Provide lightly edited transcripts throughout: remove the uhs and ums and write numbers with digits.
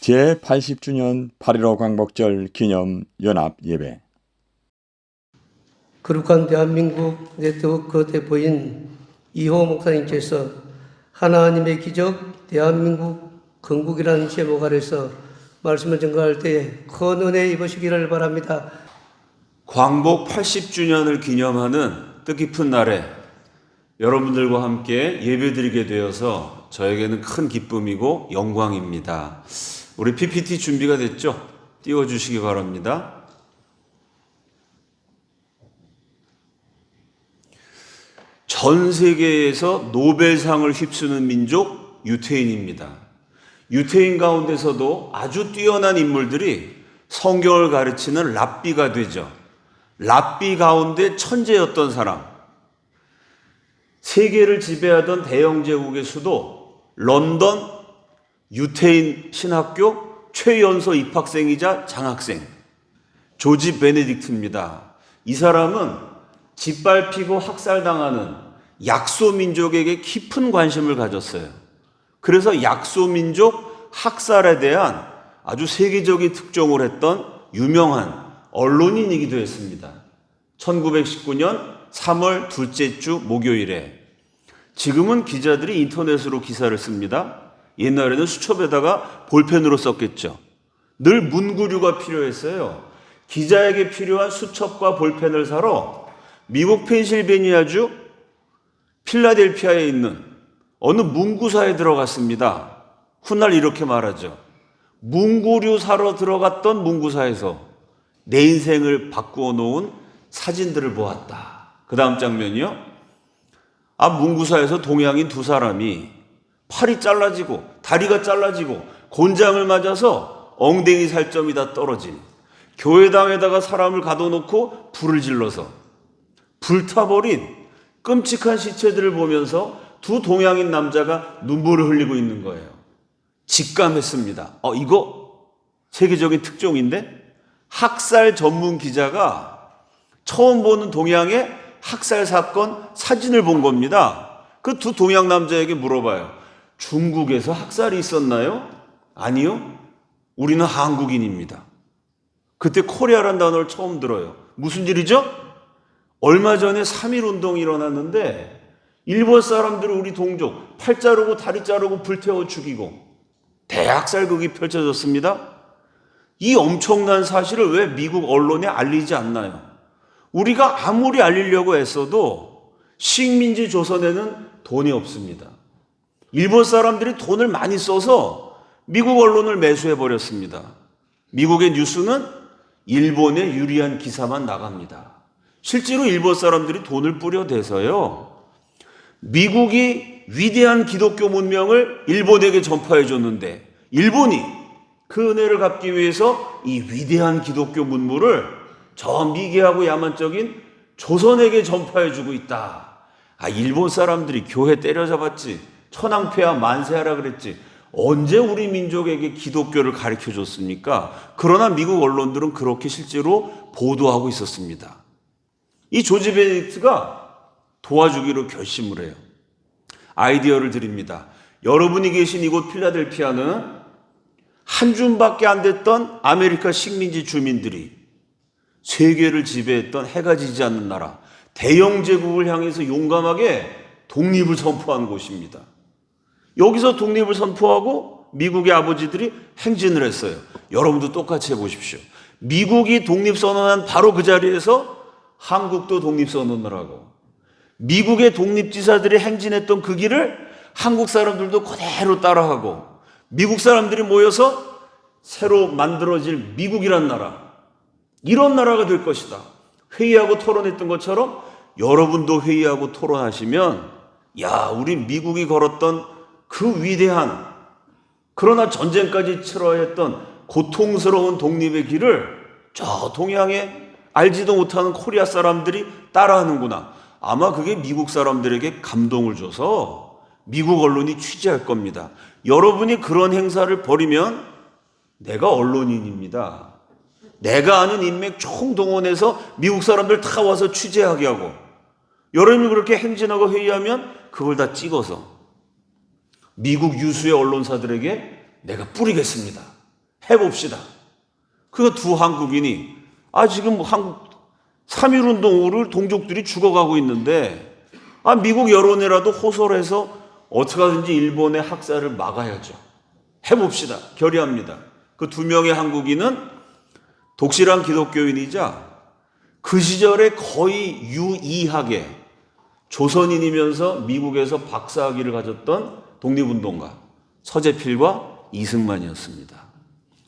제80주년 8.15 광복절 기념 연합 예배. 거룩한 대한민국 네트워크 대표인 이호 목사님께서 하나님의 기적 대한민국 건국이라는 제목 아래서 말씀을 전가할 때에 큰 은혜 입으시기를 바랍니다. 광복 80주년을 기념하는 뜻깊은 날에 여러분들과 함께 예배드리게 되어서 저에게는 큰 기쁨이고 영광입니다. 우리 PPT 준비가 됐죠? 띄워주시기 바랍니다. 전 세계에서 노벨상을 휩쓰는 민족 유태인입니다. 유태인 가운데서도 아주 뛰어난 인물들이 성경을 가르치는 랍비가 되죠. 랍비 가운데 천재였던 사람, 세계를 지배하던 대영 제국의 수도 런던 유태인 신학교 최연소 입학생이자 장학생 조지 베네딕트입니다. 이 사람은 짓밟히고 학살당하는 약소민족에게 깊은 관심을 가졌어요. 그래서 약소민족 학살에 대한 아주 세계적인 특종을 했던 유명한 언론인이기도 했습니다. 1919년 3월 둘째 주 목요일에 지금은 기자들이 인터넷으로 기사를 씁니다. 옛날에는 수첩에다가 볼펜으로 썼겠죠. 늘 문구류가 필요했어요. 기자에게 필요한 수첩과 볼펜을 사러 미국 펜실베니아주 필라델피아에 있는 어느 문구사에 들어갔습니다. 훗날 이렇게 말하죠. 문구류 사러 들어갔던 문구사에서 내 인생을 바꾸어 놓은 사진들을 보았다. 그 다음 장면이요. 문구사에서 동양인 두 사람이 팔이 잘라지고 다리가 잘라지고 곤장을 맞아서 엉덩이 살점이 다 떨어진 교회당에다가 사람을 가둬놓고 불을 질러서 불타버린 끔찍한 시체들을 보면서 두 동양인 남자가 눈물을 흘리고 있는 거예요. 직감했습니다. 이거 세계적인 특종인데? 학살 전문 기자가 처음 보는 동양의 학살 사건 사진을 본 겁니다. 그 두 동양 남자에게 물어봐요. 중국에서 학살이 있었나요? 아니요. 우리는 한국인입니다. 그때 코리아라는 단어를 처음 들어요. 무슨 일이죠? 얼마 전에 3.1 운동이 일어났는데 일본 사람들이 우리 동족 팔 자르고 다리 자르고 불태워 죽이고 대학살극이 펼쳐졌습니다. 이 엄청난 사실을 왜 미국 언론에 알리지 않나요? 우리가 아무리 알리려고 애써도 식민지 조선에는 돈이 없습니다. 일본 사람들이 돈을 많이 써서 미국 언론을 매수해버렸습니다. 미국의 뉴스는 일본에 유리한 기사만 나갑니다. 실제로 일본 사람들이 돈을 뿌려대서요. 미국이 위대한 기독교 문명을 일본에게 전파해 줬는데 일본이 그 은혜를 갚기 위해서 이 위대한 기독교 문물을 저 미개하고 야만적인 조선에게 전파해 주고 있다. 일본 사람들이 교회 때려잡았지. 천황폐하 만세하라 그랬지. 언제 우리 민족에게 기독교를 가르쳐 줬습니까? 그러나 미국 언론들은 그렇게 실제로 보도하고 있었습니다. 이 조지 베네딕트가 도와주기로 결심을 해요. 아이디어를 드립니다. 여러분이 계신 이곳 필라델피아는 한 줌밖에 안 됐던 아메리카 식민지 주민들이 세계를 지배했던 해가 지지 않는 나라 대영 제국을 향해서 용감하게 독립을 선포한 곳입니다. 여기서 독립을 선포하고 미국의 아버지들이 행진을 했어요. 여러분도 똑같이 해보십시오. 미국이 독립선언한 바로 그 자리에서 한국도 독립선언을 하고 미국의 독립지사들이 행진했던 그 길을 한국 사람들도 그대로 따라하고 미국 사람들이 모여서 새로 만들어질 미국이란 나라, 이런 나라가 될 것이다. 회의하고 토론했던 것처럼 여러분도 회의하고 토론하시면 우리 미국이 걸었던 그 위대한 그러나 전쟁까지 치러야 했던 고통스러운 독립의 길을 저 동양에 알지도 못하는 코리아 사람들이 따라하는구나. 아마 그게 미국 사람들에게 감동을 줘서 미국 언론이 취재할 겁니다. 여러분이 그런 행사를 벌이면 내가 언론인입니다. 내가 아는 인맥 총동원해서 미국 사람들 다 와서 취재하게 하고 여러분이 그렇게 행진하고 회의하면 그걸 다 찍어서 미국 유수의 언론사들에게 내가 뿌리겠습니다. 해봅시다. 그 두 한국인이 지금 3.1운동을 동족들이 죽어가고 있는데 미국 여론이라도 호소해서 어떻게 하든지 일본의 학살을 막아야죠. 해봅시다. 결의합니다. 그 두 명의 한국인은 독실한 기독교인이자 그 시절에 거의 유일하게 조선인이면서 미국에서 박사학위를 가졌던 독립운동가 서재필과 이승만이었습니다.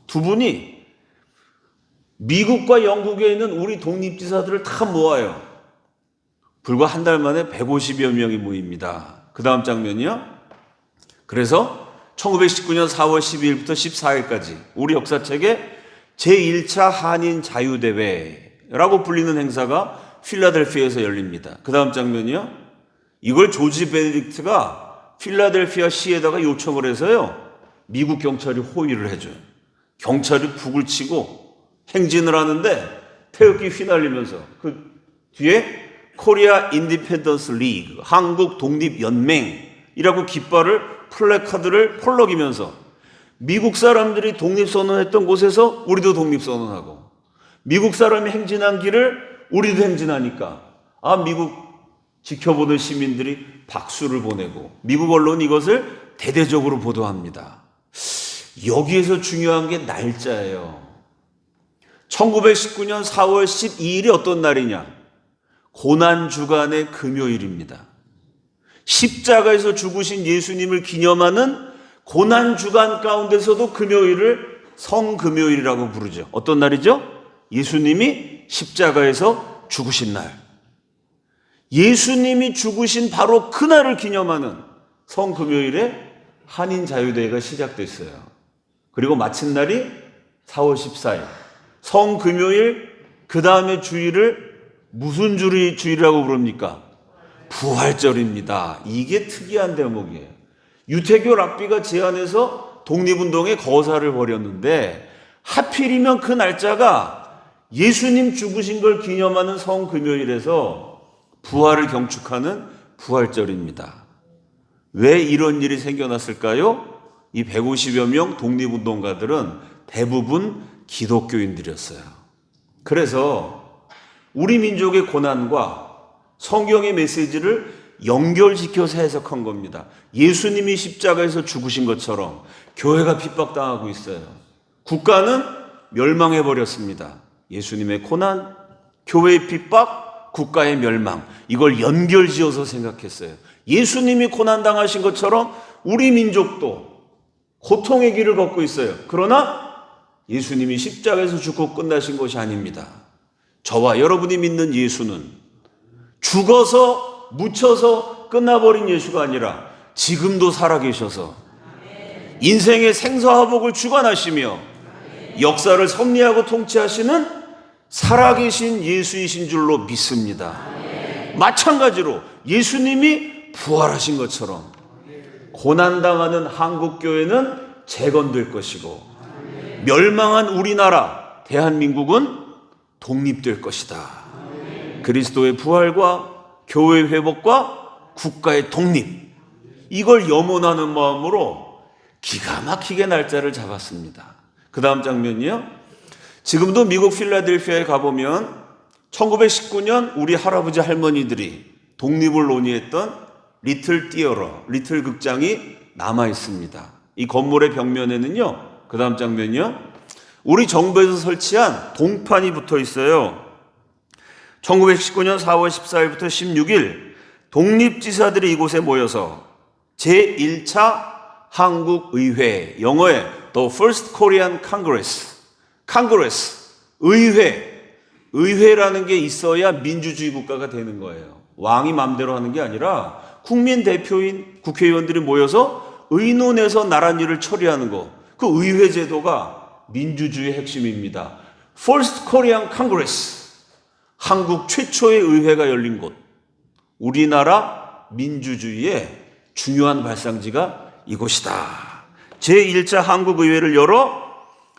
두 분이 미국과 영국에 있는 우리 독립지사들을 다 모아요. 불과 한 달 만에 150여 명이 모입니다. 그 다음 장면이요. 그래서 1919년 4월 12일부터 14일까지 우리 역사책에 제1차 한인 자유대회라고 불리는 행사가 필라델피아에서 열립니다. 그 다음 장면이요. 이걸 조지 베네딕트가 필라델피아 시에다가 요청을 해서요. 미국 경찰이 호위를 해줘요. 경찰이 북을 치고 행진을 하는데 태극기 휘날리면서 그 뒤에 코리아 인디펜던스 리그, 한국 독립연맹이라고 깃발을 플래카드를 펄럭이면서 미국 사람들이 독립선언했던 곳에서 우리도 독립선언하고 미국 사람이 행진한 길을 우리도 행진하니까 미국 지켜보는 시민들이 박수를 보내고 미국 언론이 이것을 대대적으로 보도합니다. 여기에서 중요한 게 날짜예요. 1919년 4월 12일이 어떤 날이냐? 고난주간의 금요일입니다. 십자가에서 죽으신 예수님을 기념하는 고난주간 가운데서도 금요일을 성금요일이라고 부르죠. 어떤 날이죠? 예수님이 십자가에서 죽으신 날. 예수님이 죽으신 바로 그날을 기념하는 성금요일에 한인자유대회가 시작됐어요. 그리고 마친 날이 4월 14일. 성금요일 그 다음에 주일을 무슨 주일이라고 부릅니까? 부활절입니다. 이게 특이한 대목이에요. 유태교 랍비가 제안해서 독립운동의 거사를 벌였는데 하필이면 그 날짜가 예수님 죽으신 걸 기념하는 성금요일에서 부활을 경축하는 부활절입니다. 왜 이런 일이 생겨났을까요? 이 150여 명 독립운동가들은 대부분 기독교인들이었어요. 그래서 우리 민족의 고난과 성경의 메시지를 연결시켜서 해석한 겁니다. 예수님이 십자가에서 죽으신 것처럼 교회가 핍박당하고 있어요. 국가는 멸망해버렸습니다. 예수님의 고난, 교회의 핍박, 국가의 멸망, 이걸 연결지어서 생각했어요. 예수님이 고난당하신 것처럼 우리 민족도 고통의 길을 걷고 있어요. 그러나 예수님이 십자가에서 죽고 끝나신 것이 아닙니다. 저와 여러분이 믿는 예수는 죽어서 묻혀서 끝나버린 예수가 아니라 지금도 살아계셔서 인생의 생사화복을 주관하시며 역사를 섭리하고 통치하시는 살아계신 예수이신 줄로 믿습니다. 마찬가지로 예수님이 부활하신 것처럼 고난당하는 한국교회는 재건될 것이고 멸망한 우리나라 대한민국은 독립될 것이다. 그리스도의 부활과 교회 회복과 국가의 독립, 이걸 염원하는 마음으로 기가 막히게 날짜를 잡았습니다. 그 다음 장면이요. 지금도 미국 필라델피아에 가보면 1919년 우리 할아버지 할머니들이 독립을 논의했던 리틀 띠어러, 리틀 극장이 남아 있습니다. 이 건물의 벽면에는요, 그 다음 장면이요, 우리 정부에서 설치한 동판이 붙어 있어요. 1919년 4월 14일부터 16일 독립지사들이 이곳에 모여서 제1차 한국의회, 영어에 The First Korean Congress, 의회라는 게 있어야 민주주의 국가가 되는 거예요. 왕이 마음대로 하는 게 아니라 국민 대표인 국회의원들이 모여서 의논해서 나라 일을 처리하는 거, 그 의회 제도가 민주주의의 핵심입니다. First Korean Congress, 한국 최초의 의회가 열린 곳, 우리나라 민주주의의 중요한 발상지가 이곳이다. 제1차 한국의회를 열어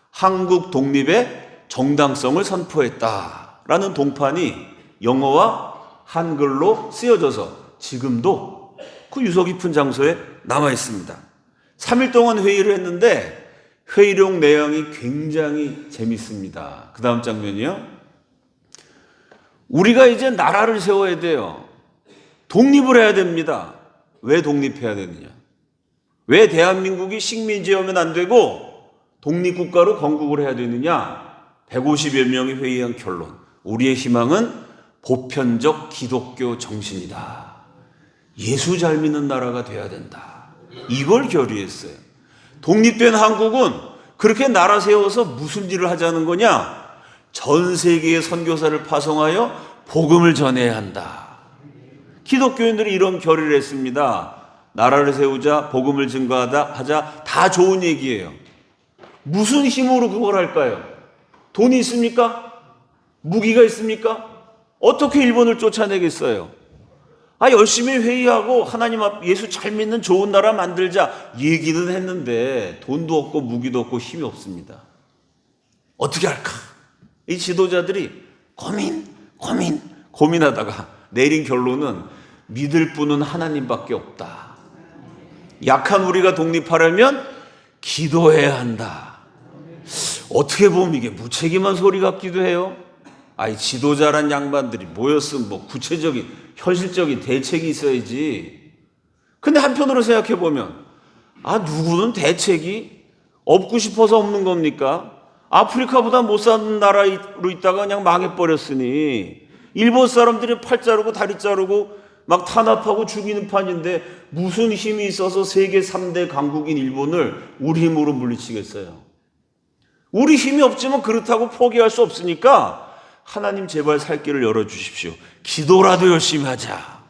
한국 독립의 정당성을 선포했다라는 동판이 영어와 한글로 쓰여져서 지금도 그 유서 깊은 장소에 남아 있습니다. 3일 동안 회의를 했는데 회의록 내용이 굉장히 재밌습니다. 그 다음 장면이요. 우리가 이제 나라를 세워야 돼요. 독립을 해야 됩니다. 왜 독립해야 되느냐? 왜 대한민국이 식민지하면 안 되고 독립국가로 건국을 해야 되느냐? 150여 명이 회의한 결론. 우리의 희망은 보편적 기독교 정신이다. 예수 잘 믿는 나라가 돼야 된다. 이걸 결의했어요. 독립된 한국은 그렇게 나라 세워서 무슨 일을 하자는 거냐? 전 세계의 선교사를 파송하여 복음을 전해야 한다. 기독교인들이 이런 결의를 했습니다. 나라를 세우자, 복음을 증거하자 다 좋은 얘기예요. 무슨 힘으로 그걸 할까요? 돈이 있습니까? 무기가 있습니까? 어떻게 일본을 쫓아내겠어요? 열심히 회의하고 하나님 앞 예수 잘 믿는 좋은 나라 만들자 얘기는 했는데 돈도 없고 무기도 없고 힘이 없습니다. 어떻게 할까? 이 지도자들이 고민하다가 내린 결론은 믿을 분은 하나님밖에 없다. 약한 우리가 독립하려면 기도해야 한다. 어떻게 보면 이게 무책임한 소리 같기도 해요. 지도자란 양반들이 모였으면 구체적인 현실적인 대책이 있어야지. 근데 한편으로 생각해 보면 누구는 대책이 없고 싶어서 없는 겁니까? 아프리카보다 못 사는 나라로 있다가 그냥 망해버렸으니 일본 사람들이 팔 자르고 다리 자르고 막 탄압하고 죽이는 판인데 무슨 힘이 있어서 세계 3대 강국인 일본을 우리 힘으로 물리치겠어요? 우리 힘이 없지만 그렇다고 포기할 수 없으니까 하나님 제발 살 길을 열어주십시오. 기도라도 열심히 하자.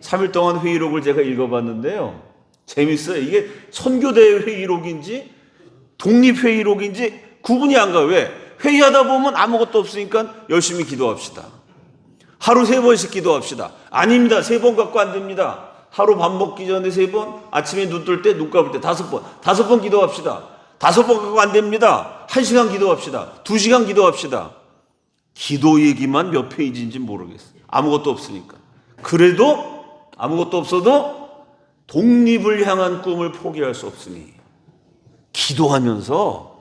3일 동안 회의록을 제가 읽어봤는데요. 재밌어요. 이게 선교대회 회의록인지 독립회의록인지 구분이 안 가요. 왜? 회의하다 보면 아무것도 없으니까 열심히 기도합시다. 하루 3번씩 기도합시다. 아닙니다. 3번 갖고 안 됩니다. 하루 밥 먹기 전에 3번, 아침에 눈 뜰 때, 눈 감을 때 5번. 5번 기도합시다. 5번 갖고 안 됩니다. 1시간 기도합시다. 2시간 기도합시다. 기도 얘기만 몇 페이지인지 모르겠어요. 아무것도 없으니까. 그래도 아무것도 없어도 독립을 향한 꿈을 포기할 수 없으니 기도하면서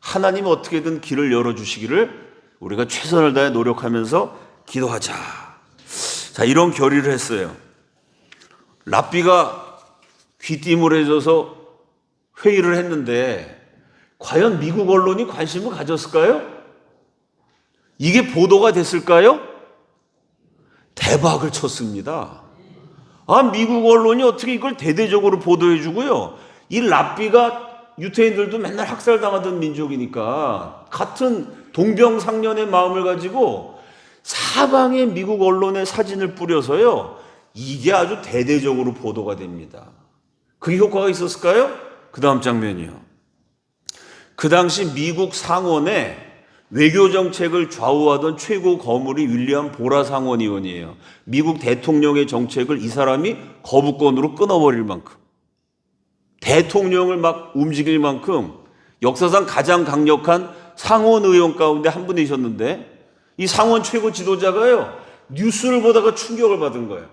하나님 어떻게든 길을 열어주시기를 우리가 최선을 다해 노력하면서 기도하자. 자, 이런 결의를 했어요. 랍비가 귀띔을 해줘서 회의를 했는데 과연 미국 언론이 관심을 가졌을까요? 이게 보도가 됐을까요? 대박을 쳤습니다. 미국 언론이 어떻게 이걸 대대적으로 보도해주고요. 이 랍비가 유태인들도 맨날 학살당하던 민족이니까 같은 동병상련의 마음을 가지고 사방에 미국 언론의 사진을 뿌려서요. 이게 아주 대대적으로 보도가 됩니다. 그게 효과가 있었을까요? 그 다음 장면이요. 그 당시 미국 상원에 외교 정책을 좌우하던 최고 거물이 윌리엄 보라 상원의원이에요. 미국 대통령의 정책을 이 사람이 거부권으로 끊어버릴 만큼, 대통령을 막 움직일 만큼 역사상 가장 강력한 상원 의원 가운데 한 분이셨는데 이 상원 최고 지도자가요, 뉴스를 보다가 충격을 받은 거예요.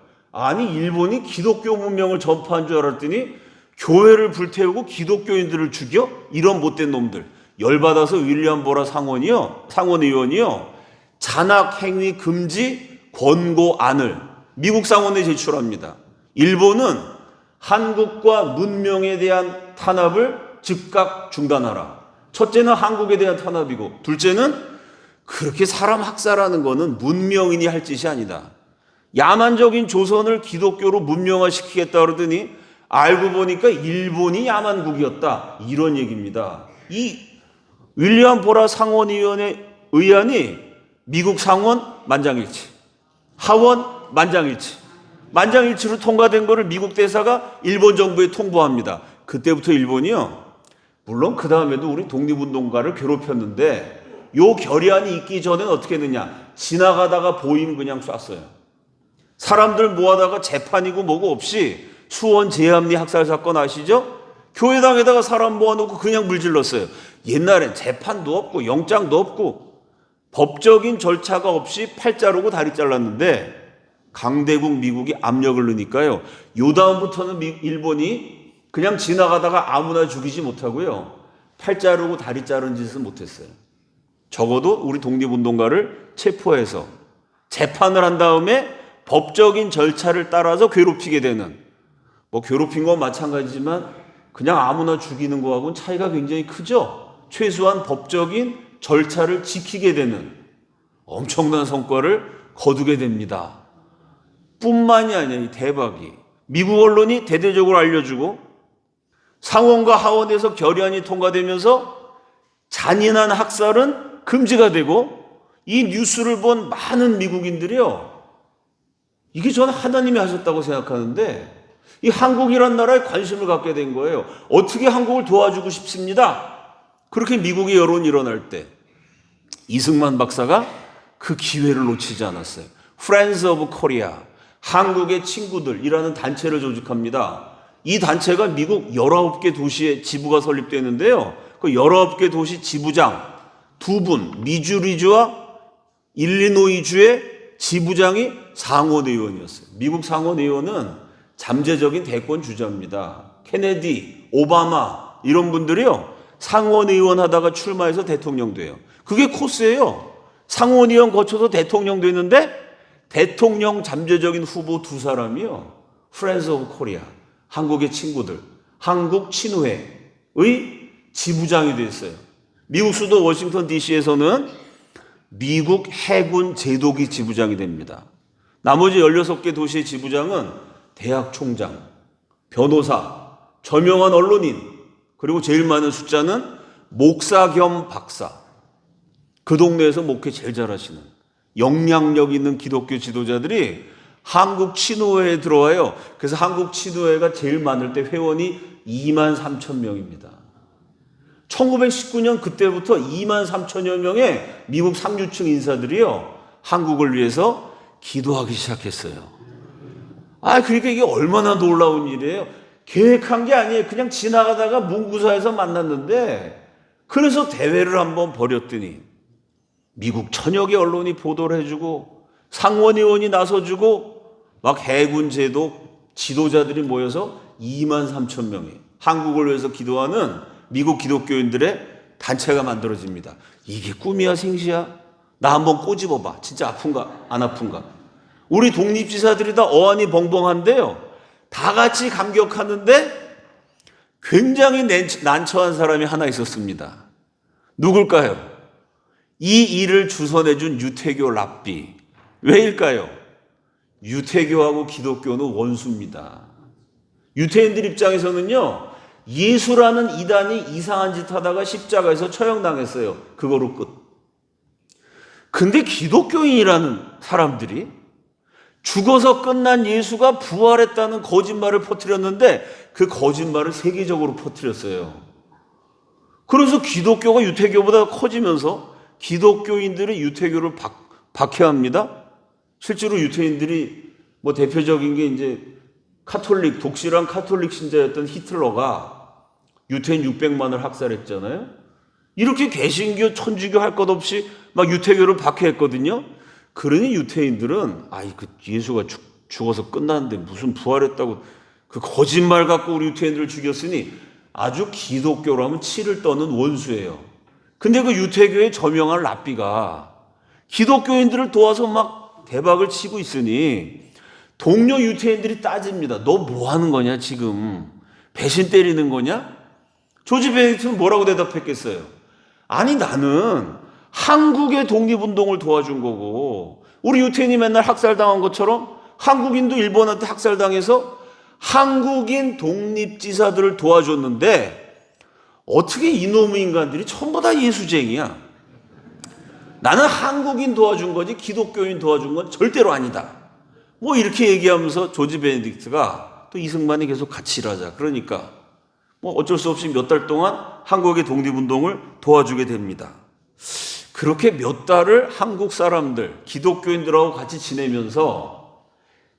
일본이 기독교 문명을 전파한 줄 알았더니 교회를 불태우고 기독교인들을 죽여? 이런 못된 놈들. 열받아서 윌리엄 보라 상원 의원이요, 잔악 행위 금지 권고안을 미국 상원에 제출합니다. 일본은 한국과 문명에 대한 탄압을 즉각 중단하라. 첫째는 한국에 대한 탄압이고, 둘째는 그렇게 사람 학살하는 거는 문명인이 할 짓이 아니다. 야만적인 조선을 기독교로 문명화시키겠다 그러더니 알고 보니까 일본이 야만국이었다. 이런 얘기입니다. 이 윌리엄 보라 상원의원의 의안이 미국 상원 만장일치, 하원 만장일치로 통과된 거를 미국 대사가 일본 정부에 통보합니다. 그때부터 일본이요, 물론 그 다음에도 우리 독립운동가를 괴롭혔는데 요 결의안이 있기 전에는 어떻게 했느냐, 지나가다가 보이면 그냥 쐈어요. 사람들 모아다가 재판이고 뭐고 없이 수원 제암리 학살 사건 아시죠? 교회당에다가 사람 모아놓고 그냥 물질렀어요. 옛날엔 재판도 없고 영장도 없고 법적인 절차가 없이 팔 자르고 다리 잘랐는데 강대국 미국이 압력을 넣으니까요, 요 다음부터는 일본이 그냥 지나가다가 아무나 죽이지 못하고요, 팔 자르고 다리 자른 짓은 못했어요. 적어도 우리 독립운동가를 체포해서 재판을 한 다음에 법적인 절차를 따라서 괴롭히게 되는, 뭐 괴롭힌 건 마찬가지지만 그냥 아무나 죽이는 거하고는 차이가 굉장히 크죠. 최소한 법적인 절차를 지키게 되는 엄청난 성과를 거두게 됩니다. 뿐만이 아니라 이 대박이 미국 언론이 대대적으로 알려주고 상원과 하원에서 결의안이 통과되면서 잔인한 학살은 금지가 되고, 이 뉴스를 본 많은 미국인들이요, 이게 저는 하나님이 하셨다고 생각하는데 이 한국이란 나라에 관심을 갖게 된 거예요. 어떻게 한국을 도와주고 싶습니다. 그렇게 미국의 여론이 일어날 때 이승만 박사가 그 기회를 놓치지 않았어요. Friends of Korea, 한국의 친구들이라는 단체를 조직합니다. 이 단체가 미국 19개 도시에 지부가 설립되는데요. 그 19개 도시 지부장 2분, 미주리주와 일리노이주의 지부장이 상원의원이었어요. 미국 상원의원은 잠재적인 대권 주자입니다. 케네디, 오바마 이런 분들이요, 상원의원 하다가 출마해서 대통령 돼요. 그게 코스예요. 상원의원 거쳐서 대통령 되는데 대통령 잠재적인 후보 2사람이요, Friends of Korea, 한국의 친구들, 한국 친우회의 지부장이 됐어요. 미국 수도 워싱턴 DC에서는 미국 해군 제도기 지부장이 됩니다. 나머지 16개 도시의 지부장은 대학 총장, 변호사, 저명한 언론인, 그리고 제일 많은 숫자는 목사 겸 박사. 그 동네에서 목회 제일 잘하시는 영향력 있는 기독교 지도자들이 한국 친우회에 들어와요. 그래서 한국 친우회가 제일 많을 때 회원이 23,000명입니다. 1919년 그때부터 23,000여 명의 미국 상류층 인사들이요, 한국을 위해서 기도하기 시작했어요. 그러니까 이게 얼마나 놀라운 일이에요. 계획한 게 아니에요. 그냥 지나가다가 문구사에서 만났는데, 그래서 대회를 한번 벌였더니 미국 천여 개 언론이 보도를 해주고 상원의원이 나서주고 막 해군 제도 지도자들이 모여서 23,000명이 한국을 위해서 기도하는 미국 기독교인들의 단체가 만들어집니다. 이게 꿈이야 생시야? 나 한번 꼬집어봐. 진짜 아픈가 안 아픈가? 우리 독립지사들이 다 어안이 벙벙한데요, 다 같이 감격하는데 굉장히 난처한 사람이 하나 있었습니다. 누굴까요? 이 일을 주선해준 유태교 랍비. 왜일까요? 유태교하고 기독교는 원수입니다. 유태인들 입장에서는요, 예수라는 이단이 이상한 짓 하다가 십자가에서 처형당했어요. 그거로 끝. 근데 기독교인이라는 사람들이 죽어서 끝난 예수가 부활했다는 거짓말을 퍼뜨렸는데 그 거짓말을 세계적으로 퍼뜨렸어요. 그래서 기독교가 유태교보다 커지면서 기독교인들이 유태교를 박해합니다. 실제로 유태인들이 뭐 대표적인 게 이제 카톨릭, 독실한 카톨릭 신자였던 히틀러가 유태인 600만을 학살했잖아요. 이렇게 개신교, 천주교 할 것 없이 막 유태교를 박해했거든요. 그러니 유태인들은 그 예수가 죽어서 끝났는데 무슨 부활했다고 그 거짓말 갖고 우리 유태인들을 죽였으니 아주 기독교라면 치를 떠는 원수예요. 근데 그 유태교의 저명한 랍비가 기독교인들을 도와서 막 대박을 치고 있으니 동료 유태인들이 따집니다. 너 뭐 하는 거냐 지금? 배신 때리는 거냐? 조지 베네딕트는 뭐라고 대답했겠어요? 아니 나는 한국의 독립운동을 도와준 거고, 우리 유태인이 맨날 학살당한 것처럼 한국인도 일본한테 학살당해서 한국인 독립지사들을 도와줬는데 어떻게 이놈의 인간들이 전부 다 예수쟁이야? 나는 한국인 도와준 거지 기독교인 도와준 건 절대로 아니다. 뭐 이렇게 얘기하면서 조지 베네딕트가 또 이승만이 계속 같이 일하자. 그러니까 뭐 어쩔 수 없이 몇 달 동안 한국의 독립운동을 도와주게 됩니다. 그렇게 몇 달을 한국 사람들, 기독교인들하고 같이 지내면서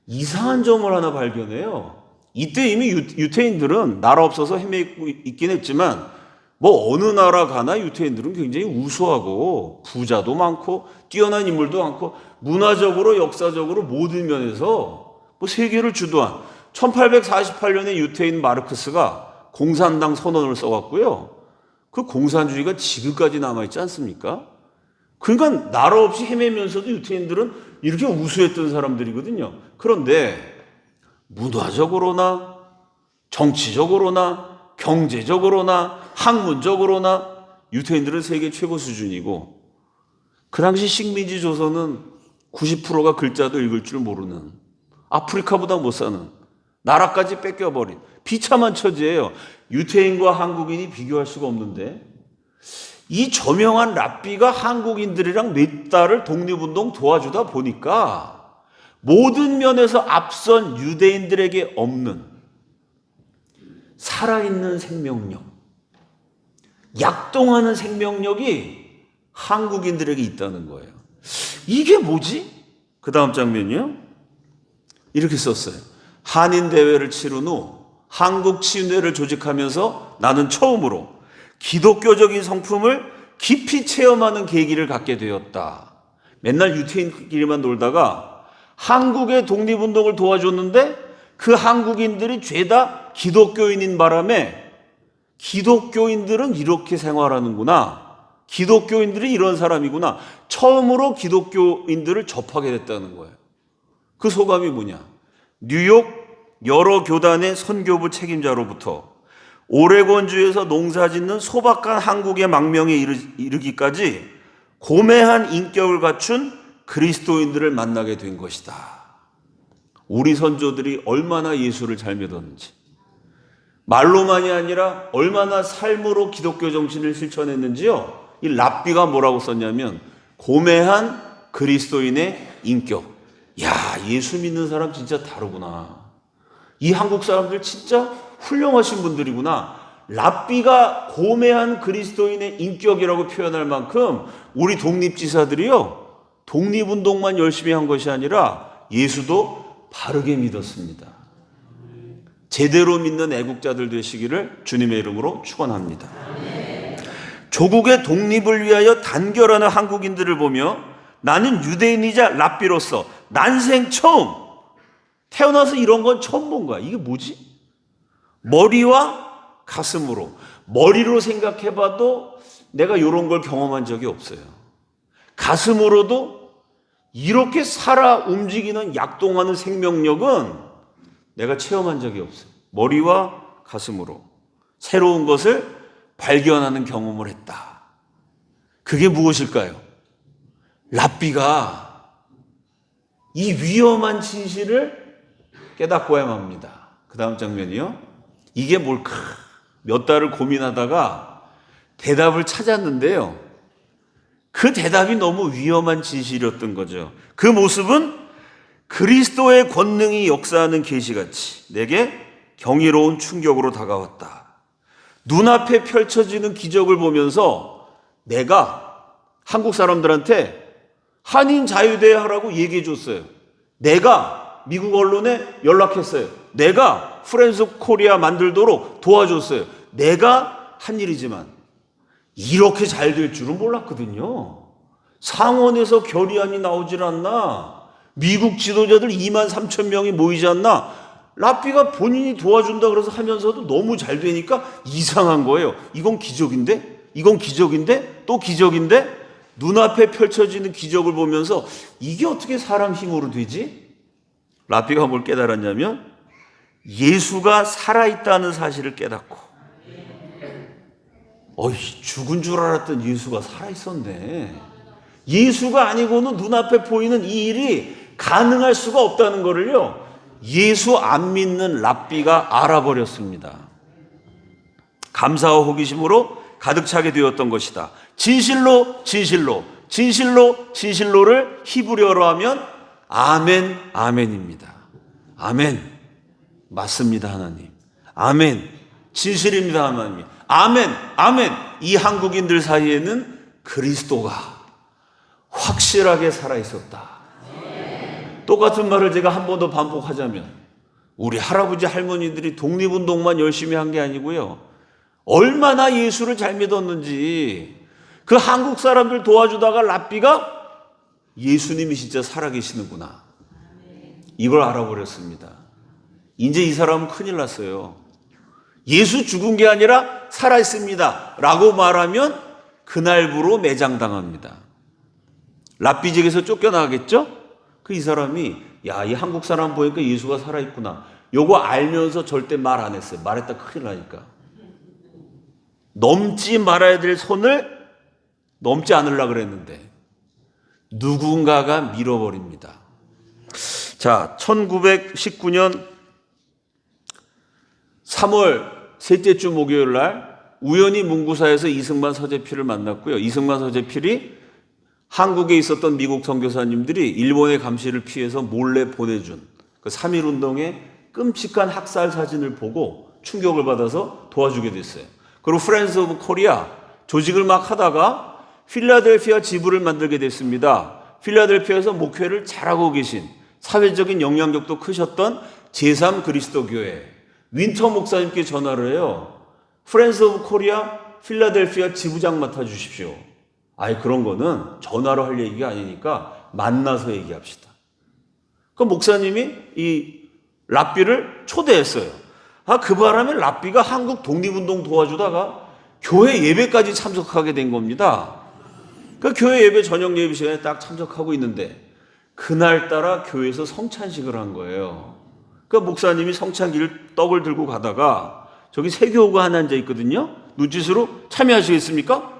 이상한 점을 하나 발견해요. 이때 이미 유태인들은 나라 없어서 헤매고 있긴 했지만 뭐 어느 나라 가나 유태인들은 굉장히 우수하고 부자도 많고 뛰어난 인물도 많고 문화적으로 역사적으로 모든 면에서 뭐 세계를 주도한 1848년에 유태인 마르크스가 공산당 선언을 써왔고요. 그 공산주의가 지금까지 남아있지 않습니까? 그러니까 나라 없이 헤매면서도 유태인들은 이렇게 우수했던 사람들이거든요. 그런데 문화적으로나 정치적으로나 경제적으로나 학문적으로나 유태인들은 세계 최고 수준이고, 그 당시 식민지 조선은 90%가 글자도 읽을 줄 모르는, 아프리카보다 못 사는, 나라까지 뺏겨버린 비참한 처지예요. 유태인과 한국인이 비교할 수가 없는데, 이 저명한 랍비가 한국인들이랑 몇 달을 독립운동 도와주다 보니까 모든 면에서 앞선 유대인들에게 없는 살아있는 생명력, 약동하는 생명력이 한국인들에게 있다는 거예요. 이게 뭐지? 그 다음 장면이요. 이렇게 썼어요. 한인대회를 치른 후 한국치유회를 조직하면서 나는 처음으로 기독교적인 성품을 깊이 체험하는 계기를 갖게 되었다. 맨날 유태인끼리만 놀다가 한국의 독립운동을 도와줬는데 그 한국인들이 죄다 기독교인인 바람에 기독교인들은 이렇게 생활하는구나, 기독교인들이 이런 사람이구나, 처음으로 기독교인들을 접하게 됐다는 거예요. 그 소감이 뭐냐? 뉴욕 여러 교단의 선교부 책임자로부터 오레곤주에서 농사짓는 소박한 한국의 망명에 이르기까지 고매한 인격을 갖춘 그리스도인들을 만나게 된 것이다. 우리 선조들이 얼마나 예수를 잘 믿었는지, 말로만이 아니라 얼마나 삶으로 기독교 정신을 실천했는지요. 이 랍비가 뭐라고 썼냐면 고매한 그리스도인의 인격. 야, 예수 믿는 사람 진짜 다르구나. 이 한국 사람들 진짜 훌륭하신 분들이구나. 랍비가 고매한 그리스도인의 인격이라고 표현할 만큼 우리 독립지사들이요, 독립운동만 열심히 한 것이 아니라 예수도 바르게 믿었습니다. 제대로 믿는 애국자들 되시기를 주님의 이름으로 축원합니다. 조국의 독립을 위하여 단결하는 한국인들을 보며 나는 유대인이자 랍비로서 난생 처음, 태어나서 이런 건 처음 본 거야. 이게 뭐지? 머리와 가슴으로, 머리로 생각해봐도 내가 이런 걸 경험한 적이 없어요. 가슴으로도 이렇게 살아 움직이는 약동하는 생명력은 내가 체험한 적이 없어요. 머리와 가슴으로 새로운 것을 발견하는 경험을 했다. 그게 무엇일까요? 랍비가 이 위험한 진실을 깨닫고야 합니다. 그 다음 장면이요. 이게 뭘까? 몇 달을 고민하다가 대답을 찾았는데요. 그 대답이 너무 위험한 진실이었던 거죠. 그 모습은 그리스도의 권능이 역사하는 계시같이 내게 경이로운 충격으로 다가왔다. 눈앞에 펼쳐지는 기적을 보면서 내가 한국 사람들한테 한인 자유대회 하라고 얘기해 줬어요. 내가 미국 언론에 연락했어요. 내가 프렌즈 코리아 만들도록 도와줬어요. 내가 한 일이지만 이렇게 잘 될 줄은 몰랐거든요. 상원에서 결의안이 나오질 않나? 미국 지도자들 23,000명이 모이지 않나? 랍비가 본인이 도와준다 그래서 하면서도 너무 잘 되니까 이상한 거예요. 이건 기적인데? 이건 기적인데? 또 기적인데? 눈앞에 펼쳐지는 기적을 보면서 이게 어떻게 사람 힘으로 되지? 랍비가 뭘 깨달았냐면 예수가 살아있다는 사실을 깨닫고, 죽은 줄 알았던 예수가 살아있었네. 예수가 아니고는 눈앞에 보이는 이 일이 가능할 수가 없다는 것을요, 예수 안 믿는 랍비가 알아버렸습니다. 감사와 호기심으로 가득 차게 되었던 것이다. 진실로 진실로 진실로 진실로를 히브리어로 하면 아멘 아멘입니다. 아멘, 맞습니다 하나님. 아멘, 진실입니다 하나님. 아멘 아멘. 이 한국인들 사이에는 그리스도가 확실하게 살아있었다. 똑같은 말을 제가 한 번 더 반복하자면 우리 할아버지 할머니들이 독립운동만 열심히 한 게 아니고요, 얼마나 예수를 잘 믿었는지 그 한국 사람들 도와주다가 랍비가 예수님이 진짜 살아계시는구나, 이걸 알아버렸습니다. 이제 이 사람은 큰일 났어요. 예수 죽은 게 아니라 살아있습니다 라고 말하면 그날부로 매장당합니다. 랍비직에서 쫓겨나겠죠? 이 사람이 야, 이 한국 사람 보니까 예수가 살아있구나, 요거 알면서 절대 말 안 했어요. 말했다 큰일 나니까. 넘지 말아야 될 선을 넘지 않으려고 그랬는데 누군가가 밀어버립니다. 자, 1919년 3월 셋째 주 목요일 날 우연히 문구사에서 이승만 서재필을 만났고요. 이승만 서재필이 한국에 있었던 미국 선교사님들이 일본의 감시를 피해서 몰래 보내준 그 3.1운동의 끔찍한 학살 사진을 보고 충격을 받아서 도와주게 됐어요. 그리고 프렌즈 오브 코리아 조직을 막 하다가 필라델피아 지부를 만들게 됐습니다. 필라델피아에서 목회를 잘하고 계신 사회적인 영향력도 크셨던 제3 그리스도교회 윈터 목사님께 전화를 해요. 프렌즈 오브 코리아 필라델피아 지부장 맡아주십시오. 아이, 그런 거는 전화로 할 얘기가 아니니까 만나서 얘기합시다. 그 목사님이 이 랍비를 초대했어요. 그 바람에 랍비가 한국 독립운동 도와주다가 교회 예배까지 참석하게 된 겁니다. 그 교회 예배 저녁 예배 시간에 딱 참석하고 있는데 그날따라 교회에서 성찬식을 한 거예요. 그 목사님이 성찬기를 떡을 들고 가다가 저기 세교우가 하나 앉아 있거든요. 눈짓으로 참여하시겠습니까?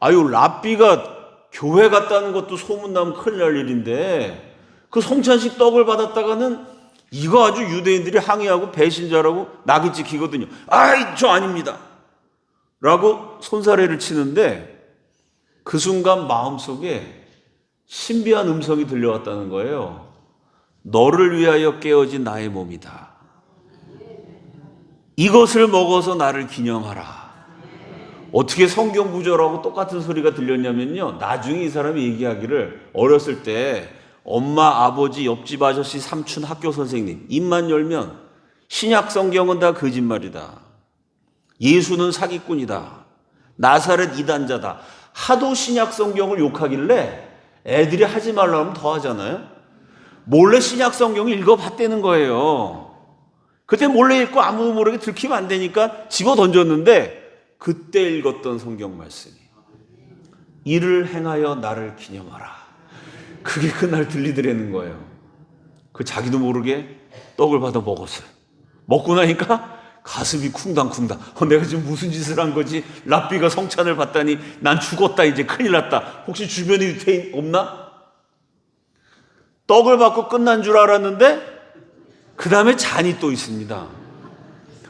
아유, 랍비가 교회 갔다는 것도 소문나면 큰일 날 일인데 그 성찬식 떡을 받았다가는 이거 아주 유대인들이 항의하고 배신자라고 낙이 찍히거든요. 아이, 저 아닙니다 라고 손사래를 치는데 그 순간 마음속에 신비한 음성이 들려왔다는 거예요. 너를 위하여 깨어진 나의 몸이다. 이것을 먹어서 나를 기념하라. 어떻게 성경 구절하고 똑같은 소리가 들렸냐면요, 나중에 이 사람이 얘기하기를 어렸을 때 엄마, 아버지, 옆집 아저씨, 삼촌, 학교 선생님 입만 열면 신약 성경은 다 거짓말이다, 예수는 사기꾼이다, 나사렛 이단자다 하도 신약 성경을 욕하길래 애들이 하지 말라면 더 하잖아요. 몰래 신약 성경을 읽어봤다는 거예요. 그때 몰래 읽고 아무도 모르게 들키면 안 되니까 집어 던졌는데 그때 읽었던 성경 말씀이 이를 행하여 나를 기념하라. 그게 그날 들리더라는 거예요. 그 자기도 모르게 떡을 받아 먹었어요. 먹고 나니까 가슴이 쿵당쿵당. 내가 지금 무슨 짓을 한 거지? 랍비가 성찬을 받다니 난 죽었다, 이제 큰일 났다. 혹시 주변에 유태인 없나? 떡을 받고 끝난 줄 알았는데 그 다음에 잔이 또 있습니다.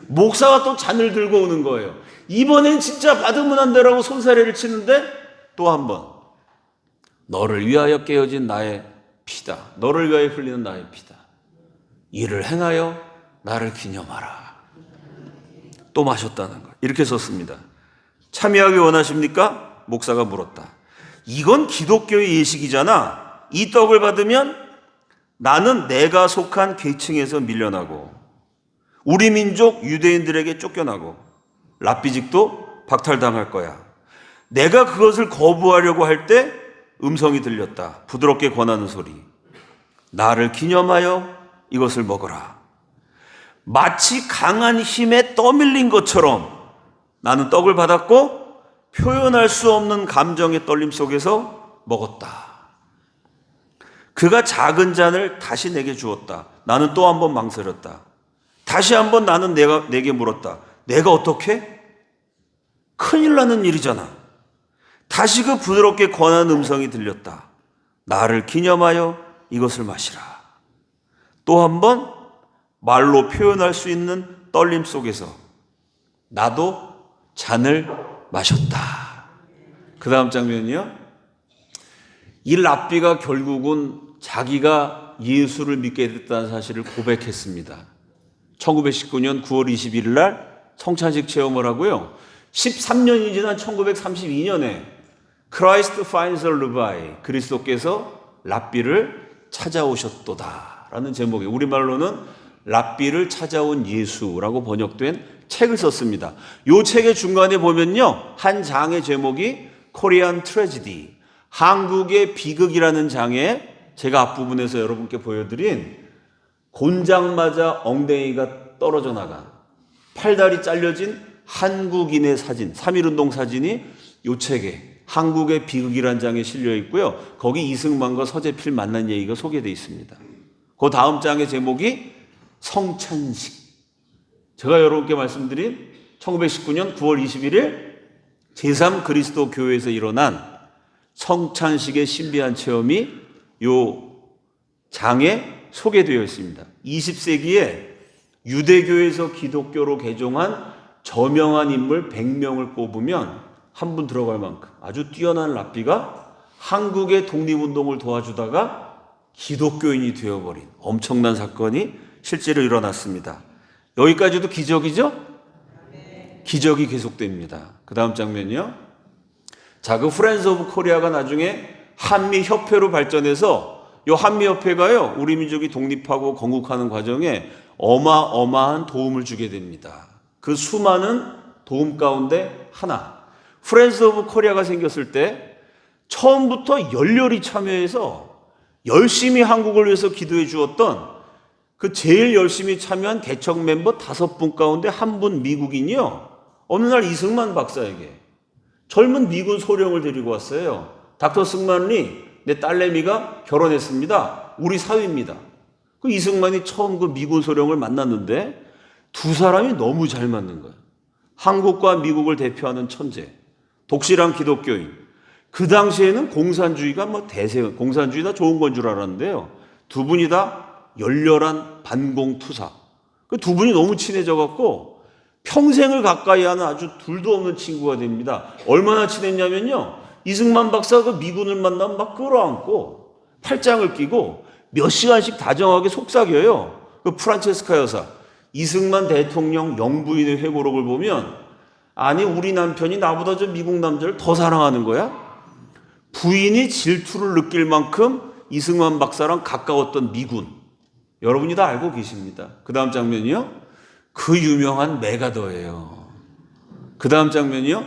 목사가 또 잔을 들고 오는 거예요. 이번엔 진짜 받으면 안 되라고 손사래를 치는데 또 한 번 너를 위하여 깨어진 나의 피다, 너를 위하여 흘리는 나의 피다, 이를 행하여 나를 기념하라. 또 마셨다는 거. 이렇게 썼습니다. 참여하기 원하십니까? 목사가 물었다. 이건 기독교의 예식이잖아. 이 떡을 받으면 나는 내가 속한 계층에서 밀려나고 우리 민족 유대인들에게 쫓겨나고 랍비직도 박탈당할 거야. 내가 그것을 거부하려고 할 때 음성이 들렸다. 부드럽게 권하는 소리. 나를 기념하여 이것을 먹어라. 마치 강한 힘에 떠밀린 것처럼 나는 떡을 받았고 표현할 수 없는 감정의 떨림 속에서 먹었다. 그가 작은 잔을 다시 내게 주었다. 나는 또 한 번 망설였다. 다시 한 번 나는 내게 물었다. 내가 어떻게? 큰일 나는 일이잖아. 다시 그 부드럽게 권한 음성이 들렸다. 나를 기념하여 이것을 마시라. 또 한 번 말로 표현할 수 있는 떨림 속에서 나도 잔을 마셨다. 그 다음 장면이요. 이 랍비가 결국은 자기가 예수를 믿게 됐다는 사실을 고백했습니다. 1919년 9월 21일 날 성찬식 체험을 하고요. 13년이 지난 1932년에 Christ finds a rabbi, 그리스도께서 랍비를 찾아오셨도다 라는 제목의, 우리말로는 랍비를 찾아온 예수라고 번역된 책을 썼습니다. 이 책의 중간에 보면요, 한 장의 제목이 Korean Tragedy, 한국의 비극이라는 장에 제가 앞부분에서 여러분께 보여드린 곤장 맞아 엉덩이가 떨어져 나간 팔다리 잘려진 한국인의 사진, 3.1운동 사진이 요 책에 한국의 비극이란 장에 실려 있고요. 거기 이승만과 서재필 만난 얘기가 소개되어 있습니다. 그 다음 장의 제목이 성찬식. 제가 여러분께 말씀드린 1919년 9월 21일 제3 그리스도 교회에서 일어난 성찬식의 신비한 체험이 요 장에 소개되어 있습니다. 20세기에 유대교에서 기독교로 개종한 저명한 인물 100명을 뽑으면 한 분 들어갈 만큼 아주 뛰어난 랍비가 한국의 독립운동을 도와주다가 기독교인이 되어버린 엄청난 사건이 실제로 일어났습니다. 여기까지도 기적이죠? 기적이 계속됩니다. 그 다음 장면이요. 자, 그 프렌즈 오브 코리아가 나중에 한미협회로 발전해서 이 한미협회가요, 우리 민족이 독립하고 건국하는 과정에 어마어마한 도움을 주게 됩니다. 그 수많은 도움 가운데 하나, 프렌즈 오브 코리아가 생겼을 때 처음부터 열렬히 참여해서 열심히 한국을 위해서 기도해 주었던 그 제일 열심히 참여한 개척 멤버 5분 가운데 한 분 미국인이요, 어느 날 이승만 박사에게 젊은 미군 소령을 데리고 왔어요. 닥터 승만리, 내 딸내미가 결혼했습니다. 우리 사위입니다. 그 이승만이 처음 그 미군 소령을 만났는데 두 사람이 너무 잘 맞는 거예요. 한국과 미국을 대표하는 천재, 독실한 기독교인. 그 당시에는 공산주의가 공산주의가 좋은 건 줄 알았는데요. 두 분이 다 열렬한 반공투사. 그 두 분이 너무 친해져 갖고 평생을 가까이 하는 아주 둘도 없는 친구가 됩니다. 얼마나 친했냐면요, 이승만 박사가 그 미군을 만나면 막 끌어안고 팔짱을 끼고 몇 시간씩 다정하게 속삭여요. 그 프란체스카 여사, 이승만 대통령 영부인의 회고록을 보면, 아니 우리 남편이 나보다 저 미국 남자를 더 사랑하는 거야? 부인이 질투를 느낄 만큼 이승만 박사랑 가까웠던 미군. 여러분이 다 알고 계십니다. 그 다음 장면이요, 그 유명한 메가더예요. 그 다음 장면이요,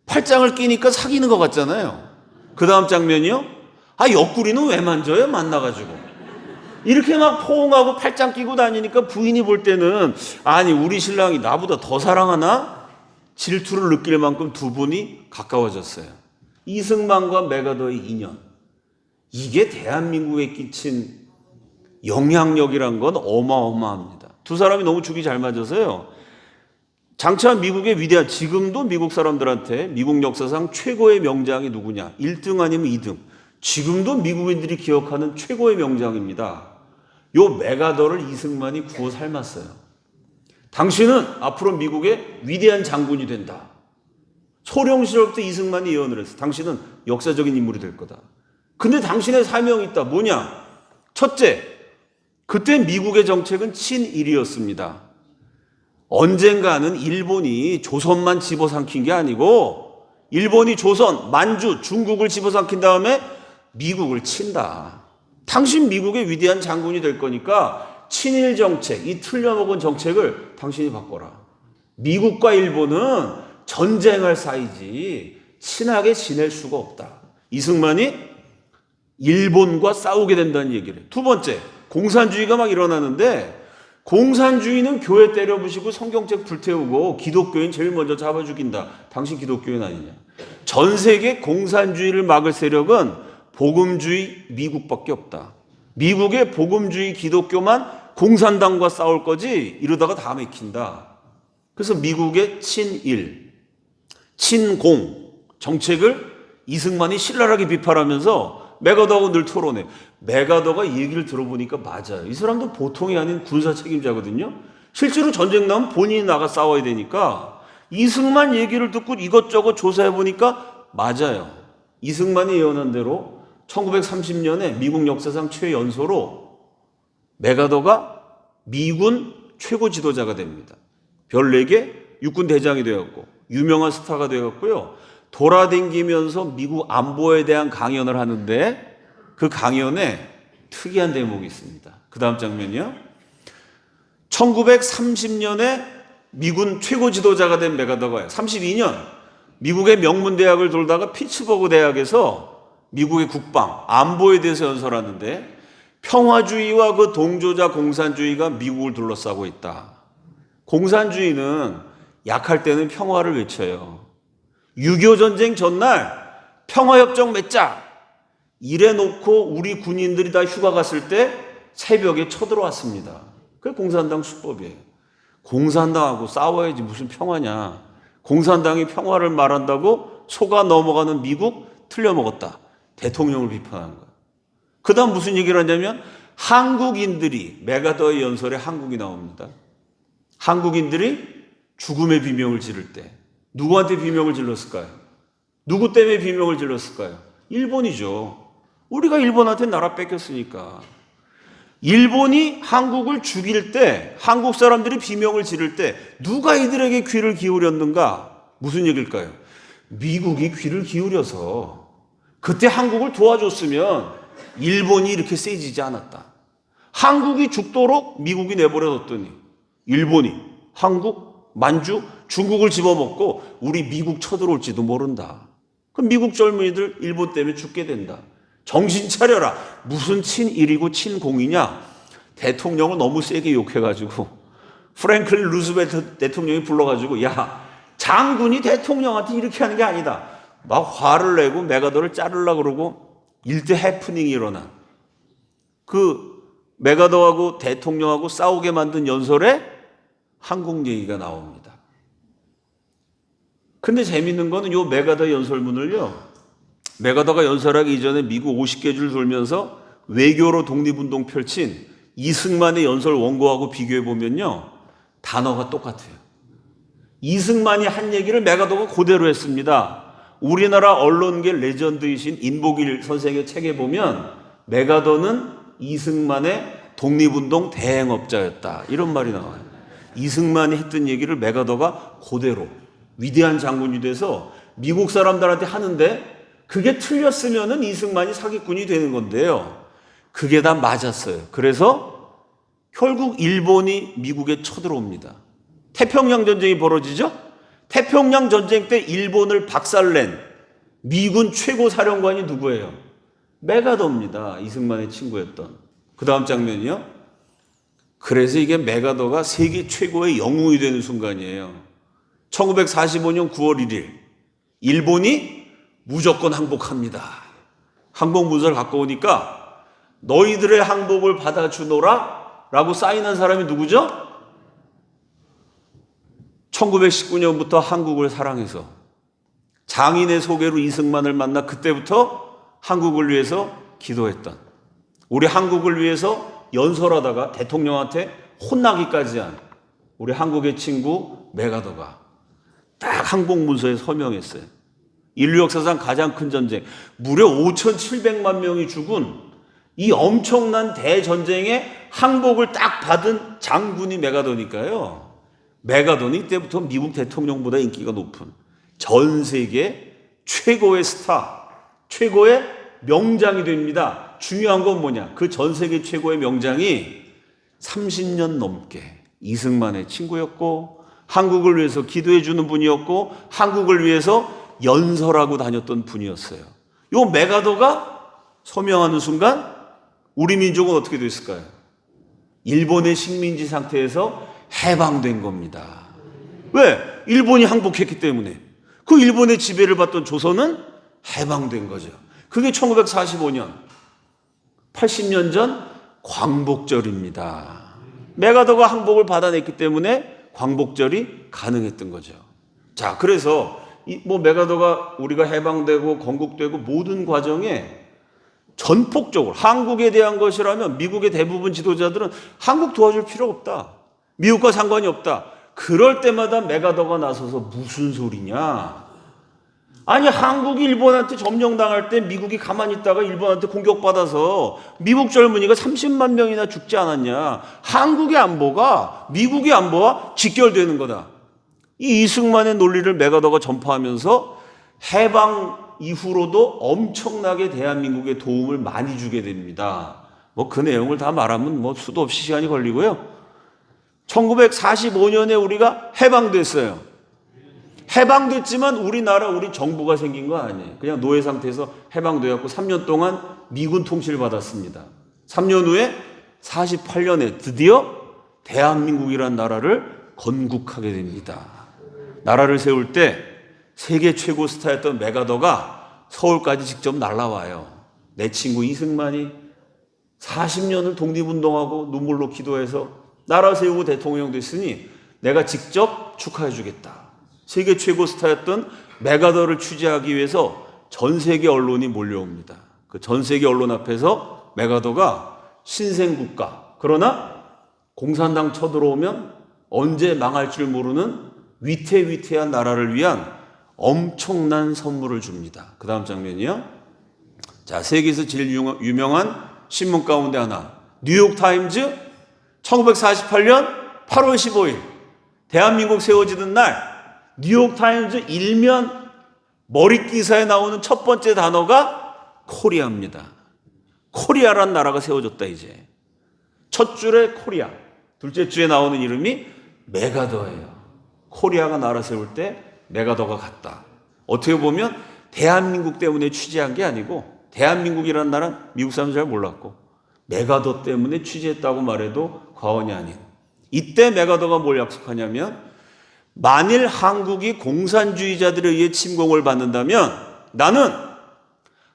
팔짱을 끼니까 사귀는 것 같잖아요. 그 다음 장면이요, 아 옆구리는 왜 만져요? 만나가지고 이렇게 막 포옹하고 팔짱 끼고 다니니까 부인이 볼 때는, 아니 우리 신랑이 나보다 더 사랑하나? 질투를 느낄 만큼 두 분이 가까워졌어요. 이승만과 메가더의 인연, 이게 대한민국에 끼친 영향력이란 건 어마어마합니다. 두 사람이 너무 죽이 잘 맞아서요, 장차 미국의 위대한, 지금도 미국 사람들한테 미국 역사상 최고의 명장이 누구냐, 1등 아니면 2등, 지금도 미국인들이 기억하는 최고의 명장입니다. 요 메가더를 이승만이 구워 삶았어요. 당신은 앞으로 미국의 위대한 장군이 된다. 소령 시절부터 이승만이 예언을 했어. 당신은 역사적인 인물이 될 거다. 근데 당신의 사명이 있다. 뭐냐? 첫째, 그때 미국의 정책은 친일이었습니다. 언젠가는 일본이 조선만 집어삼킨 게 아니고 일본이 조선, 만주, 중국을 집어삼킨 다음에 미국을 친다. 당신 미국의 위대한 장군이 될 거니까 친일 정책, 이 틀려먹은 정책을 당신이 바꿔라. 미국과 일본은 전쟁할 사이지 친하게 지낼 수가 없다. 이승만이 일본과 싸우게 된다는 얘기를 해요. 두 번째, 공산주의가 막 일어나는데 공산주의는 교회 때려 부시고 성경책 불태우고 기독교인 제일 먼저 잡아 죽인다. 당신 기독교인 아니냐. 전 세계 공산주의를 막을 세력은 복음주의 미국밖에 없다. 미국의 복음주의 기독교만 공산당과 싸울 거지 이러다가 다 맥힌다. 그래서 미국의 친일, 친공 정책을 이승만이 신랄하게 비판하면서 메가더하고 늘 토론해. 메가더가 얘기를 들어보니까 맞아요. 이 사람도 보통이 아닌 군사 책임자거든요. 실제로 전쟁 나면 본인이 나가 싸워야 되니까 이승만 얘기를 듣고 이것저것 조사해보니까 맞아요. 이승만이 예언한 대로 1930년에 미국 역사상 최연소로 메가더가 미군 최고 지도자가 됩니다. 별 4개 육군 대장이 되었고 유명한 스타가 되었고요. 돌아다니면서 미국 안보에 대한 강연을 하는데 그 강연에 특이한 대목이 있습니다. 그 다음 장면이요. 1930년에 미군 최고 지도자가 된 메가더가 32년 미국의 명문대학을 돌다가 피츠버그 대학에서 미국의 국방, 안보에 대해서 연설하는데 평화주의와 그 동조자 공산주의가 미국을 둘러싸고 있다. 공산주의는 약할 때는 평화를 외쳐요. 6.25 전쟁 전날 평화협정 맺자 이래 놓고 우리 군인들이 다 휴가 갔을 때 새벽에 쳐들어왔습니다. 그게 공산당 수법이에요. 공산당하고 싸워야지 무슨 평화냐. 공산당이 평화를 말한다고 속아 넘어가는 미국 틀려먹었다. 대통령을 비판한 거예요. 그 다음 무슨 얘기를 하냐면 한국인들이 메가더의 연설에 한국이 나옵니다. 한국인들이 죽음의 비명을 지를 때 누구한테 비명을 질렀을까요? 누구 때문에 비명을 질렀을까요? 일본이죠. 우리가 일본한테 나라 뺏겼으니까. 일본이 한국을 죽일 때 한국 사람들이 비명을 지를 때 누가 이들에게 귀를 기울였는가? 무슨 얘기일까요? 미국이 귀를 기울여서 그때 한국을 도와줬으면 일본이 이렇게 세지지 않았다. 한국이 죽도록 미국이 내버려뒀더니 일본이 한국, 만주, 중국을 집어먹고 우리 미국 쳐들어올지도 모른다. 그럼 미국 젊은이들 일본 때문에 죽게 된다. 정신 차려라. 무슨 친일이고 친공이냐. 대통령을 너무 세게 욕해가지고 프랭클린 루스벨트 대통령이 불러가지고 야 장군이 대통령한테 이렇게 하는 게 아니다. 막 화를 내고 메가더를 자르려고 그러고 일대 해프닝이 일어난 그 메가더하고 대통령하고 싸우게 만든 연설에 한국 얘기가 나옵니다. 근데 재밌는 거는 요 메가더 연설문을요. 메가더가 연설하기 이전에 미국 50개주를 돌면서 외교로 독립운동 펼친 이승만의 연설 원고하고 비교해 보면요. 단어가 똑같아요. 이승만이 한 얘기를 메가더가 그대로 했습니다. 우리나라 언론계 레전드이신 인복일 선생의 책에 보면 메가더는 이승만의 독립운동 대행업자였다. 이런 말이 나와요. 이승만이 했던 얘기를 메가더가 그대로 위대한 장군이 돼서 미국 사람들한테 하는데 그게 틀렸으면은 이승만이 사기꾼이 되는 건데요. 그게 다 맞았어요. 그래서 결국 일본이 미국에 쳐들어옵니다. 태평양 전쟁이 벌어지죠? 태평양 전쟁 때 일본을 박살낸 미군 최고 사령관이 누구예요? 메가더입니다. 이승만의 친구였던. 그 다음 장면이요. 그래서 이게 메가더가 세계 최고의 영웅이 되는 순간이에요. 1945년 9월 1일 일본이 무조건 항복합니다. 항복 문서를 갖고 오니까 너희들의 항복을 받아주노라 라고 사인한 사람이 누구죠? 1919년부터 한국을 사랑해서 장인의 소개로 이승만을 만나 그때부터 한국을 위해서 기도했던 우리 한국을 위해서 연설하다가 대통령한테 혼나기까지 한 우리 한국의 친구 메가더가 딱 항복 문서에 서명했어요. 인류 역사상 가장 큰 전쟁, 무려 5,700만 명이 죽은 이 엄청난 대전쟁에 항복을 딱 받은 장군이 메가더니까요. 메가더는 이때부터 미국 대통령보다 인기가 높은 전 세계 최고의 스타, 최고의 명장이 됩니다. 중요한 건 뭐냐? 그 전 세계 최고의 명장이 30년 넘게 이승만의 친구였고 한국을 위해서 기도해 주는 분이었고 한국을 위해서 연설하고 다녔던 분이었어요. 요 메가더가 서명하는 순간 우리 민족은 어떻게 됐을까요? 일본의 식민지 상태에서 해방된 겁니다. 왜? 일본이 항복했기 때문에. 그 일본의 지배를 받던 조선은 해방된 거죠. 그게 1945년 80년 전 광복절입니다. 메가더가 항복을 받아냈기 때문에 광복절이 가능했던 거죠. 자, 그래서 뭐 메가더가 우리가 해방되고 건국되고 모든 과정에 전폭적으로 한국에 대한 것이라면 미국의 대부분 지도자들은 한국 도와줄 필요 없다. 미국과 상관이 없다. 그럴 때마다 메가더가 나서서 무슨 소리냐. 아니 한국이 일본한테 점령당할 때 미국이 가만히 있다가 일본한테 공격받아서 미국 젊은이가 30만 명이나 죽지 않았냐. 한국의 안보가 미국의 안보와 직결되는 거다. 이 이승만의 논리를 메가더가 전파하면서 해방 이후로도 엄청나게 대한민국에 도움을 많이 주게 됩니다. 뭐 그 내용을 다 말하면 뭐 수도 없이 시간이 걸리고요. 1945년에 우리가 해방됐어요. 해방됐지만 우리나라 우리 정부가 생긴 거 아니에요. 그냥 노예 상태에서 해방되었고 3년 동안 미군 통치를 받았습니다. 3년 후에 48년에 드디어 대한민국이라는 나라를 건국하게 됩니다. 나라를 세울 때 세계 최고 스타였던 메가더가 서울까지 직접 날라와요. 내 친구 이승만이 40년을 독립운동하고 눈물로 기도해서 나라 세우고 대통령 됐으니 내가 직접 축하해 주겠다. 세계 최고 스타였던 메가더를 취재하기 위해서 전 세계 언론이 몰려옵니다. 그 전 세계 언론 앞에서 메가더가 신생국가, 그러나 공산당 쳐들어오면 언제 망할 줄 모르는 위태위태한 나라를 위한 엄청난 선물을 줍니다. 그 다음 장면이요. 자, 세계에서 제일 유명한 신문 가운데 하나, 뉴욕타임즈 1948년 8월 15일 대한민국 세워지는 날 뉴욕타임즈 일면 머릿기사에 나오는 첫 번째 단어가 코리아입니다. 코리아란 나라가 세워졌다. 이제 첫 줄에 코리아, 둘째 줄에 나오는 이름이 메가더예요. 코리아가 나라 세울 때 메가더가 갔다. 어떻게 보면 대한민국 때문에 취재한 게 아니고, 대한민국이라는 나라는 미국 사람들 잘 몰랐고 메가더 때문에 취재했다고 말해도 과언이 아닌, 이때 메가더가 뭘 약속하냐면, 만일 한국이 공산주의자들에 의해 침공을 받는다면 나는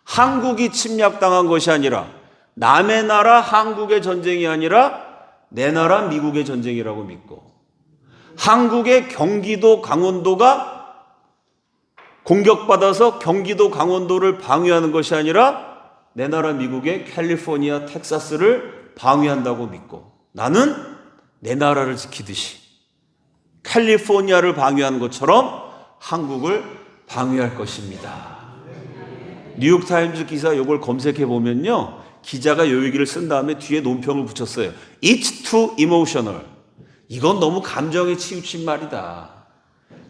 한국이 침략당한 것이 아니라, 남의 나라 한국의 전쟁이 아니라 내 나라 미국의 전쟁이라고 믿고, 한국의 경기도 강원도가 공격받아서 경기도 강원도를 방위하는 것이 아니라 내 나라 미국의 캘리포니아 텍사스를 방위한다고 믿고, 나는 내 나라를 지키듯이 캘리포니아를 방위하는 것처럼 한국을 방위할 것입니다. 뉴욕타임즈 기사 이걸 검색해 보면요, 기자가 요 얘기를 쓴 다음에 뒤에 논평을 붙였어요. It's too emotional. 이건 너무 감정에 치우친 말이다.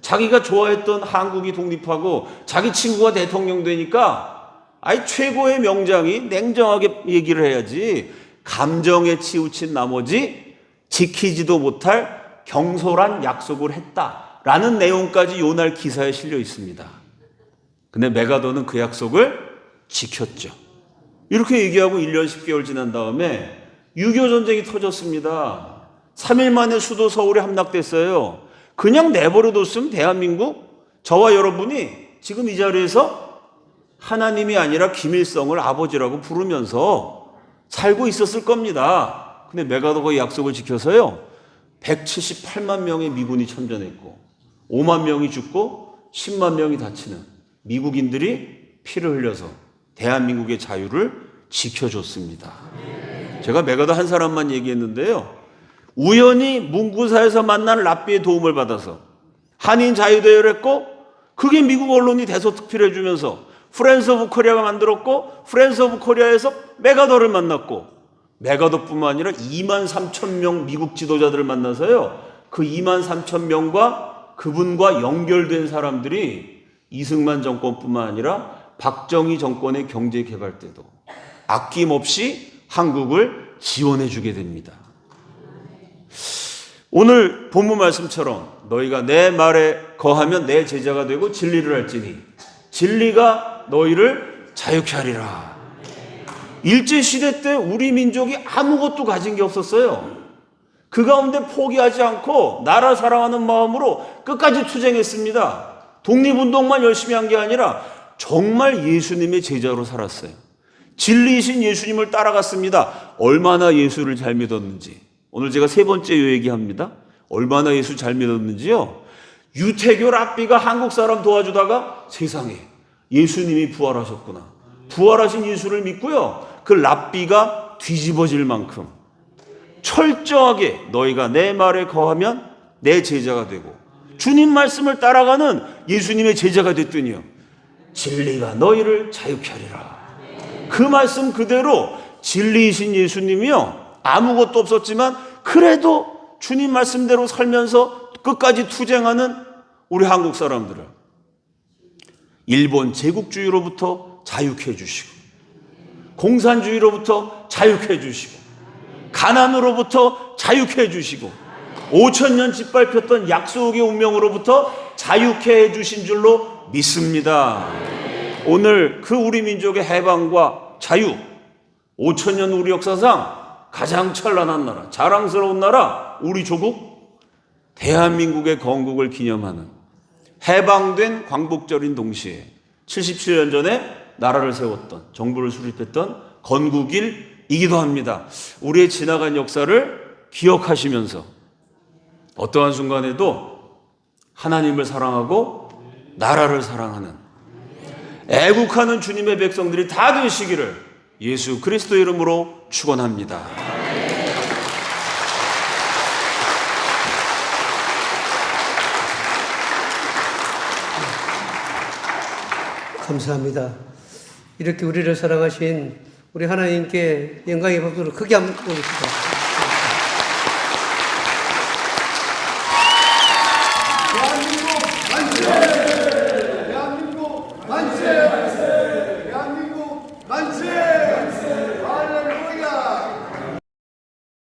자기가 좋아했던 한국이 독립하고 자기 친구가 대통령 되니까 아이 최고의 명장이 냉정하게 얘기를 해야지, 감정에 치우친 나머지 지키지도 못할 경솔한 약속을 했다라는 내용까지 요날 기사에 실려 있습니다. 근데 메가더는 그 약속을 지켰죠. 이렇게 얘기하고 1년 10개월 지난 다음에 6.25 전쟁이 터졌습니다. 3일 만에 수도 서울에 함락됐어요. 그냥 내버려뒀으면 대한민국, 저와 여러분이 지금 이 자리에서 하나님이 아니라 김일성을 아버지라고 부르면서 살고 있었을 겁니다. 근데 메가더가 약속을 지켜서요, 178만 명의 미군이 참전했고 5만 명이 죽고 10만 명이 다치는 미국인들이 피를 흘려서 대한민국의 자유를 지켜줬습니다. 제가 메가더 한 사람만 얘기했는데요, 우연히 문구사에서 만난 랍비의 도움을 받아서 한인 자유대회를 했고, 그게 미국 언론이 대서특필해 주면서 프렌즈 오브 코리아가 만들었고, 프렌즈 오브 코리아에서 메가더를 만났고, 메가더뿐만 아니라 2만 3천 명 미국 지도자들을 만나서요, 그 2만 3천 명과 그분과 연결된 사람들이 이승만 정권뿐만 아니라 박정희 정권의 경제개발 때도 아낌없이 한국을 지원해 주게 됩니다. 오늘 본문 말씀처럼 너희가 내 말에 거하면 내 제자가 되고 진리를 할지니 진리가 너희를 자유케 하리라. 일제시대 때 우리 민족이 아무것도 가진 게 없었어요. 그 가운데 포기하지 않고 나라 사랑하는 마음으로 끝까지 투쟁했습니다. 독립운동만 열심히 한 게 아니라 정말 예수님의 제자로 살았어요. 진리이신 예수님을 따라갔습니다. 얼마나 예수를 잘 믿었는지. 오늘 제가 세 번째 요 얘기합니다. 얼마나 예수 잘 믿었는지요. 유태교 랍비가 한국 사람 도와주다가 세상에 예수님이 부활하셨구나. 부활하신 예수를 믿고요, 그 랍비가 뒤집어질 만큼 철저하게 너희가 내 말에 거하면 내 제자가 되고, 주님 말씀을 따라가는 예수님의 제자가 됐더니요, 진리가 너희를 자유케 하리라. 그 말씀 그대로 진리이신 예수님이요, 아무것도 없었지만 그래도 주님 말씀대로 살면서 끝까지 투쟁하는 우리 한국 사람들을 일본 제국주의로부터 자유케 해주시고, 공산주의로부터 자유케 해주시고, 가난으로부터 자유케 해주시고, 5,000년 짓밟혔던 약속의 운명으로부터 자유케 해주신 줄로 믿습니다. 오늘 그 우리 민족의 해방과 자유, 5,000년 우리 역사상 가장 찬란한 나라, 자랑스러운 나라, 우리 조국 대한민국의 건국을 기념하는 해방된 광복절인 동시에 77년 전에 나라를 세웠던, 정부를 수립했던 건국일이기도 합니다. 우리의 지나간 역사를 기억하시면서 어떠한 순간에도 하나님을 사랑하고 나라를 사랑하는 애국하는 주님의 백성들이 다 되시기를 예수 그리스도 이름으로 축원합니다. 감사합니다. 이렇게 우리를 사랑하신 우리 하나님께 영광의 박수를 크게 한번 보겠습니다.